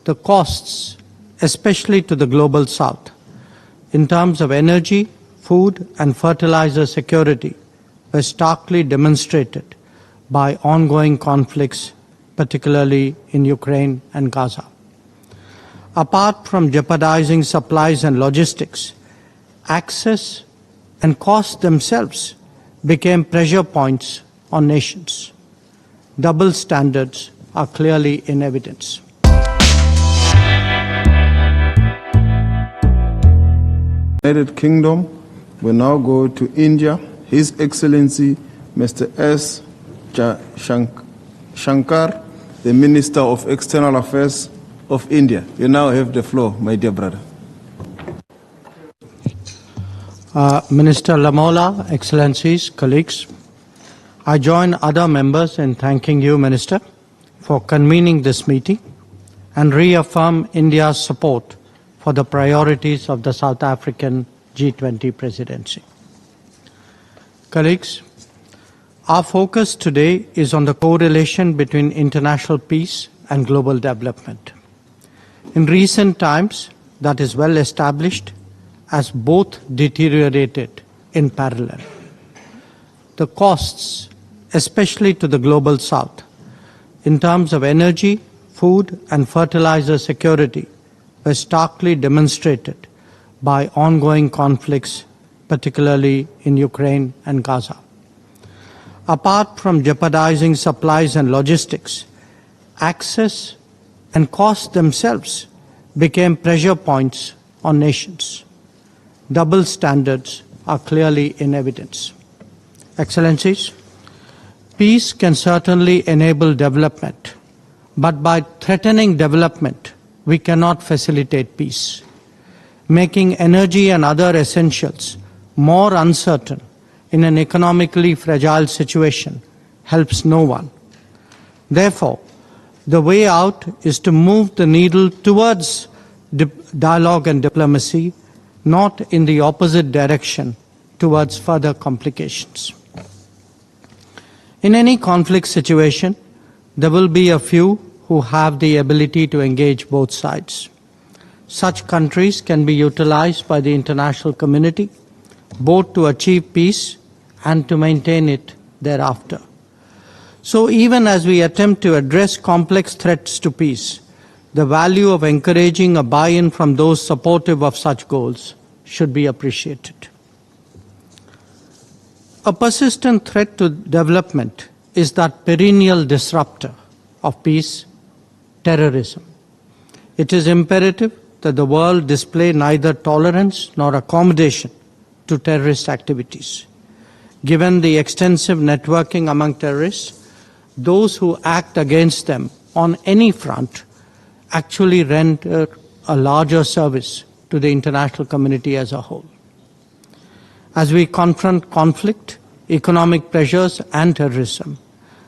The costs, especially to the global south, in terms of energy, food and fertilizer security, were starkly demonstrated by ongoing conflicts, particularly in Ukraine and Gaza. Apart from jeopardizing supplies and logistics, access and costs themselves became pressure points on nations. Double standards are clearly in evidence. United Kingdom will now go to India. His Excellency Mr. S. Jaishankar, the Minister of External Affairs of India. You now have the floor, my dear brother. Minister Lamola, Excellencies, colleagues, I join other members in thanking you, Minister, for convening this meeting and reaffirm India's support for the priorities of the South African G20 presidency. Colleagues, our focus today is on the correlation between international peace and global development. In recent times, that is well established as both deteriorated in parallel. The costs, especially to the global south, in terms of energy, food and fertilizer security, were starkly demonstrated by ongoing conflicts, particularly in Ukraine and Gaza. Apart from jeopardizing supplies and logistics, access and costs themselves became pressure points on nations. Double standards are clearly in evidence. Excellencies, peace can certainly enable development, but by threatening development, we cannot facilitate peace. Making energy and other essentials more uncertain in an economically fragile situation helps no one. Therefore, the way out is to move the needle towards dialogue and diplomacy, not in the opposite direction towards further complications. In any conflict situation, there will be a few who have the ability to engage both sides. Such countries can be utilized by the international community, both to achieve peace and to maintain it thereafter. So even as we attempt to address complex threats to peace, the value of encouraging a buy-in from those supportive of such goals should be appreciated. A persistent threat to development is that perennial disruptor of peace, terrorism. It is imperative that the world display neither tolerance nor accommodation to terrorist activities. Given the extensive networking among terrorists, those who act against them on any front actually render a larger service to the international community as a whole. As we confront conflict, economic pressures and terrorism,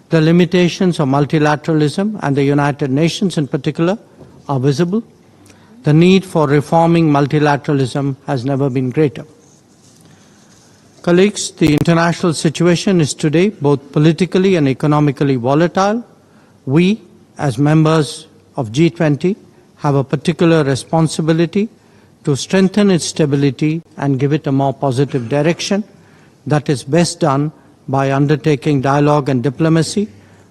the limitations of multilateralism and the United Nations in particular are visible. The need for reforming multilateralism has never been greater. Colleagues, the international situation is today both politically and economically volatile. We, as members of G20, have a particular responsibility to strengthen its stability and give it a more positive direction. That is best done by undertaking dialogue and diplomacy,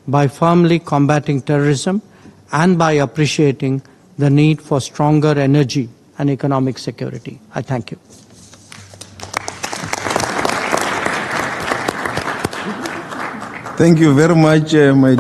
by firmly combating terrorism, and by appreciating the need for stronger energy and economic security. I thank you. Thank you very much, my